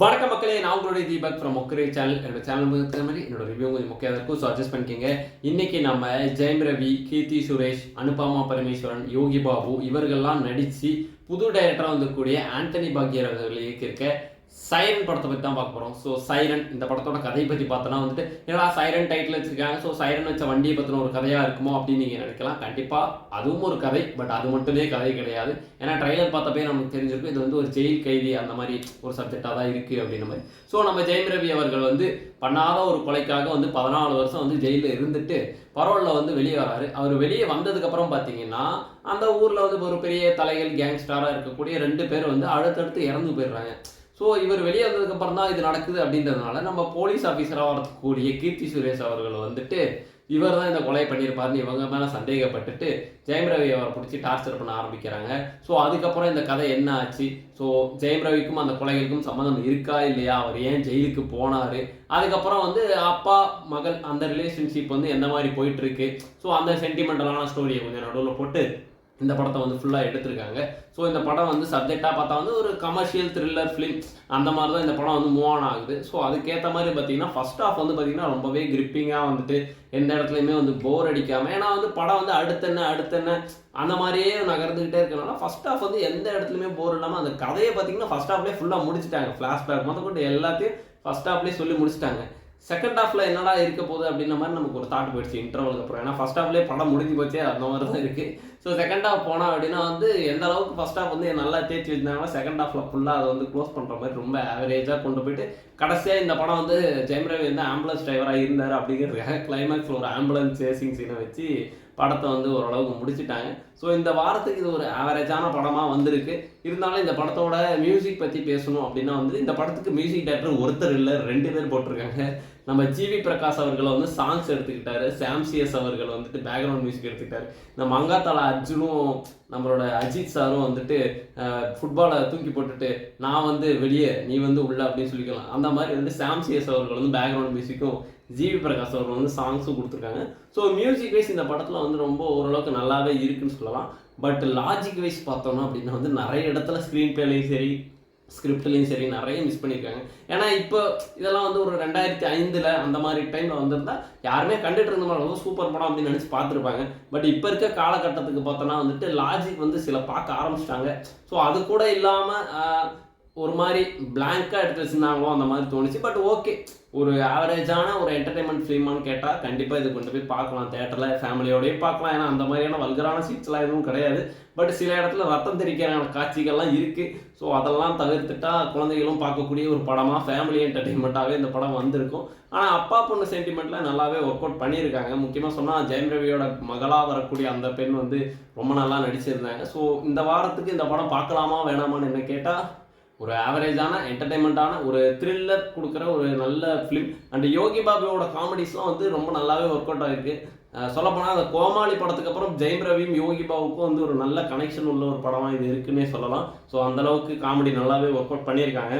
வணக்கம் மக்களே, நான் உங்களுடைய தீபக் ஃப்ரம் மொக்கரே சேனல். என்னோட சேனல் இருக்கிற மாதிரி என்னோட ரிவ்யூ கொஞ்சம் முக்கியம் இருக்கும். ஸோ அட்ஜஸ்ட் பண்ணிக்கோங்க. இன்னைக்கு நம்ம ஜெயம் ரவி, கீர்த்தி சுரேஷ், அனுபமா பரமேஸ்வரன், யோகி பாபு இவர்கள்லாம் நடித்து புது டைரக்டராக வந்திருக்கக்கூடிய ஆண்டனி பாக்யர் அவர்கள் இயக்கியிருக்க சைரன் படத்தை பற்றி தான் பார்க்க போகிறோம். ஸோ சைரன் இந்த படத்தோட கதையை பற்றி பார்த்தோன்னா வந்துட்டு என்னடா சைரன் டைட்டில் வச்சிருக்காங்க, ஸோ சைரன் வச்ச வண்டியை பற்றின ஒரு கதையாக இருக்குமோ அப்படின்னு நீங்கள் நினைக்கலாம். கண்டிப்பாக அதுவும் ஒரு கதை, பட் அது மட்டுமே கதை கிடையாது. ஏன்னா ட்ரைலர் பார்த்தப்பே நமக்கு தெரிஞ்சிருக்கும் இது வந்து ஒரு ஜெயில் கைதி அந்த மாதிரி ஒரு சப்ஜெக்டாக தான் இருக்குது அப்படின்ற மாதிரி. ஸோ நம்ம ஜெயம் ரவி அவர்கள் வந்து பண்ணாத ஒரு கொலைக்காக வந்து 14 வருஷம் வந்து ஜெயிலில் இருந்துட்டு பரோலில் வந்து வெளியே வராரு. அவர் வெளியே வந்ததுக்கப்புறம் பார்த்தீங்கன்னா அந்த ஊரில் வந்து ஒரு பெரிய தலைகள் கேங்ஸ்டாராக இருக்கக்கூடிய 2 பேர் வந்து அடுத்தடுத்து இறந்து போயிடுறாங்க. ஸோ இவர் வெளியே வந்ததுக்கப்புறம் தான் இது நடக்குது அப்படின்றதுனால நம்ம போலீஸ் ஆஃபீஸராக வரக்கூடிய கீர்த்தி சுரேஷ் அவர்கள் வந்துட்டு இவர் தான் இந்த கொலை பண்ணியிருப்பாருன்னு இவங்க மேலே சந்தேகப்பட்டுட்டு ஜெயம் ரவி அவரை பிடிச்சி டார்ச்சர் பண்ண ஆரம்பிக்கிறாங்க. ஸோ அதுக்கப்புறம் இந்த கதை என்ன ஆச்சு, ஸோ ஜெயம் ரவிக்கும் அந்த கொலைகளுக்கும் சம்மந்தம் இருக்கா இல்லையா, அவர் ஏன் ஜெயிலுக்கு போனார், அதுக்கப்புறம் வந்து அப்பா மகள் அந்த ரிலேஷன்ஷிப் வந்து எந்த மாதிரி போயிட்டுருக்கு, ஸோ அந்த சென்டிமெண்டலான ஸ்டோரியை கொஞ்சம் நடுவில் போட்டு இந்த படத்தை வந்து ஃபுல்லாக எடுத்திருக்காங்க. ஸோ இந்த படம் வந்து சப்ஜெக்டாக பார்த்தா வந்து ஒரு கமர்ஷியல் த்ரில்லர் ஃபிலிம் அந்த மாதிரி தான் இந்த படம் வந்து மூவ் ஆன் ஆகுது. ஸோ அதுக்கேற்ற மாதிரி பார்த்தீங்கன்னா ஃபர்ஸ்ட் ஹாஃப் வந்து பார்த்தீங்கன்னா ரொம்பவே கிரிப்பிங்காக வந்துட்டு எந்த இடத்துலையுமே வந்து போர் அடிக்காமல், ஏன்னா வந்து படம் வந்து அடுத்தென்ன அந்த மாதிரியே நகர்ந்துக்கிட்டே இருக்கனால ஃபர்ஸ்ட் ஹாஃப் வந்து எந்த இடத்துலையுமே போர் இல்லாமல் அந்த கதையை பார்த்தீங்கன்னா ஃபர்ஸ்ட் ஹாஃப்லேயே ஃபுல்லாக முடிச்சிட்டாங்க. ஃப்ளாஷ்பேக் மொத்தம் எல்லாத்தையும் ஃபர்ஸ்ட் ஹாஃப்லேயே சொல்லி முடிச்சிட்டாங்க. செகண்ட் ஹாஃபில் என்னடா இருக்க போகுது அப்படின்ற மாதிரி நமக்கு ஒரு தாட் போயிடுச்சு இன்டர்வலுக்கு அப்புறம். ஏன்னா ஃபர்ஸ்ட் ஹாஃப்லேயே படம் முடிஞ்சு போச்சே அந்த மாதிரி தான் இருக்குது. ஸோ செகண்ட் ஹாஃப் போனால் அப்படின்னா வந்து எந்த அளவுக்கு ஃபர்ஸ்ட் ஹாஃப் வந்து நல்லா தேய்ச்சி வச்சிருந்தாங்கன்னா செகண்ட் ஹாஃபில் ஃபுல்லாக அதை வந்து க்ளோஸ் பண்ணுற மாதிரி ரொம்ப ஆவரேஜாக கொண்டு போயிட்டு கடைசியாக இந்த படம் வந்து ஜெயம் ரவி வந்து ஆம்புலன்ஸ் டிரைவராக இருந்தார் அப்படிங்கிறதுக்காக கிளைமேக்ஸில் ஒரு ஆம்புலன்ஸ் சேசிங் சீனை வச்சு படத்தை வந்து ஓரளவுக்கு முடிச்சுட்டாங்க. ஸோ இந்த வாரத்துக்கு இது ஒரு ஆவரேஜான படமாக வந்திருக்கு. இருந்தாலும் இந்த படத்தோட மியூசிக் பற்றி பேசணும் அப்படின்னா வந்து இந்த படத்துக்கு மியூசிக் டைரக்டர் ஒருத்தர் இல்லை, 2 பேர் போட்டிருக்காங்க. நம்ம ஜிவி பிரகாஷ் அவர்களை வந்து சாங்ஸ் எடுத்துக்கிட்டாரு, சாம்சிஎஸ் அவர்கள் வந்துட்டு பேக்ரவுண்ட் மியூசிக் எடுத்துக்கிட்டாரு. இந்த மங்காத்தால அர்ஜுனும் நம்மளோட அஜித் சாரும் வந்துட்டு ஃபுட்பாலை தூக்கி போட்டுட்டு நான் வந்து வெளியே நீ வந்து உள்ள அப்படின்னு சொல்லிக்கலாம். அந்த மாதிரி வந்து சாம்சிஎஸ் அவர்கள் வந்து பேக்ரவுண்ட் மியூசிக்கும் ஜிவி பிரகாஷ் அவர்கள் வந்து சாங்ஸும் கொடுத்துருக்காங்க. ஸோ மியூசிக் வைஸ் இந்த படத்தில் வந்து ரொம்ப ஓரளவுக்கு நல்லாவே இருக்குன்னு சொல்லலாம். பட் லாஜிக் வைஸ் பார்த்தோம்னா அப்படின்னா வந்து நிறைய இடத்துல ஸ்க்ரீன் பிளேலையும் சரி ஸ்கிரிப்ட்லையும் சரி நிறைய மிஸ் பண்ணியிருக்காங்க. ஏன்னா இப்போ இதெல்லாம் வந்து ஒரு 2005 அந்த மாதிரி டைமில் வந்திருந்தா யாருமே கண்டுட்டு இருந்த மாதிரி ரொம்ப சூப்பர் படம் அப்படின்னு நினச்சி பார்த்துருப்பாங்க. பட் இப்போ இருக்க காலகட்டத்துக்கு பார்த்தோன்னா வந்துட்டு லாஜிக் வந்து சில பார்க்க ஆரம்பிச்சிட்டாங்க. ஸோ அது கூட இல்லாமல் ஒரு மாதிரி பிளாங்காக எடுத்து வச்சுருந்தாங்களோ அந்த மாதிரி தோணுச்சு. பட் ஓகே, ஒரு ஆவரேஜான ஒரு என்டர்டைன்மெண்ட் ஃபிலிமான்னு கேட்டால் கண்டிப்பாக இது கொண்டு போய் பார்க்கலாம், தேட்டரில் ஃபேமிலியோடய பார்க்கலாம். ஏன்னா அந்த மாதிரியான வல்கரான சீட்ஸ்லாம் எதுவும் கிடையாது. பட் சில இடத்துல ரத்தம் தெரிக்கிற காட்சிகள்லாம் இருக்குது. ஸோ அதெல்லாம் தவிர்த்துட்டா குழந்தைகளும் பார்க்கக்கூடிய ஒரு படமாக ஃபேமிலி என்டர்டெயின்மெண்ட்டாகவே இந்த படம் வந்திருக்கும். ஆனால் அப்பா பொண்ணு சென்டிமெண்ட்டில் நல்லாவே ஒர்க் அவுட் பண்ணியிருக்காங்க. முக்கியமாக சொன்னால் ஜெயம் ரவியோட மகளாக வரக்கூடிய அந்த பெண் வந்து ரொம்ப நல்லா நடிச்சிருந்தாங்க. ஸோ இந்த வாரத்துக்கு இந்த படம் பார்க்கலாமா வேணாமான்னு என்ன கேட்டால் ஒரு ஆவரேஜான என்டர்டைன்மெண்ட்டான ஒரு த்ரில்லர் கொடுக்குற ஒரு நல்ல ஃபிலிம். அண்ட் யோகி பாபுவோட காமெடிஸ்லாம் வந்து ரொம்ப நல்லாவே ஒர்க் அவுட் ஆகிருக்கு. சொல்லப்போனால் அந்த கோமாளி படத்துக்கு அப்புறம் ஜெயம் ரவியும் யோகி பாபுக்கும் வந்து ஒரு நல்ல கனெக்ஷன் உள்ள ஒரு படமாக இது இருக்குன்னே சொல்லலாம். ஸோ அந்தளவுக்கு காமெடி நல்லாவே ஒர்க் அவுட் பண்ணியிருக்காங்க.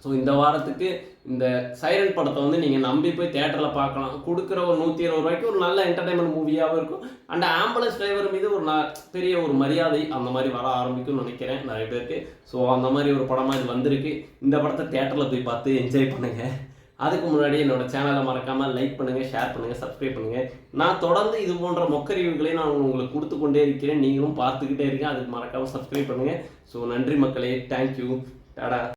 ஸோ இந்த வாரத்துக்கு இந்த சைரன் படத்தை வந்து நீங்கள் நம்பி போய் தேட்டரில் பார்க்கலாம். கொடுக்குற ஒரு 120 ரூபாய்க்கு ஒரு நல்ல என்டர்டைன்மெண்ட் மூவியாகவும் இருக்கும். அண்ட் ஆம்புலன்ஸ் டிரைவர் மீது ஒரு பெரிய ஒரு மரியாதை அந்த மாதிரி வர ஆரம்பிக்கும்னு நினைக்கிறேன் நிறைய பேருக்கு. ஸோ அந்த மாதிரி ஒரு படமாக இது வந்திருக்கு. இந்த படத்தை தேட்டரில் போய் பார்த்து என்ஜாய் பண்ணுங்கள். அதுக்கு முன்னாடி என்னோட சேனலை மறக்காமல் லைக் பண்ணுங்கள், ஷேர் பண்ணுங்கள், சப்ஸ்கிரைப் பண்ணுங்கள். நான் தொடர்ந்து இது போன்ற மொக்க ரிவ்யூகளை நான் உங்களுக்கு கொடுத்து கொண்டே இருக்கிறேன். நீங்களும் பார்த்துக்கிட்டே இருக்கேன். அதுக்கு மறக்காமல் சப்ஸ்கிரைப் பண்ணுங்கள். ஸோ நன்றி மக்களே, தேங்க்யூ, டாடா.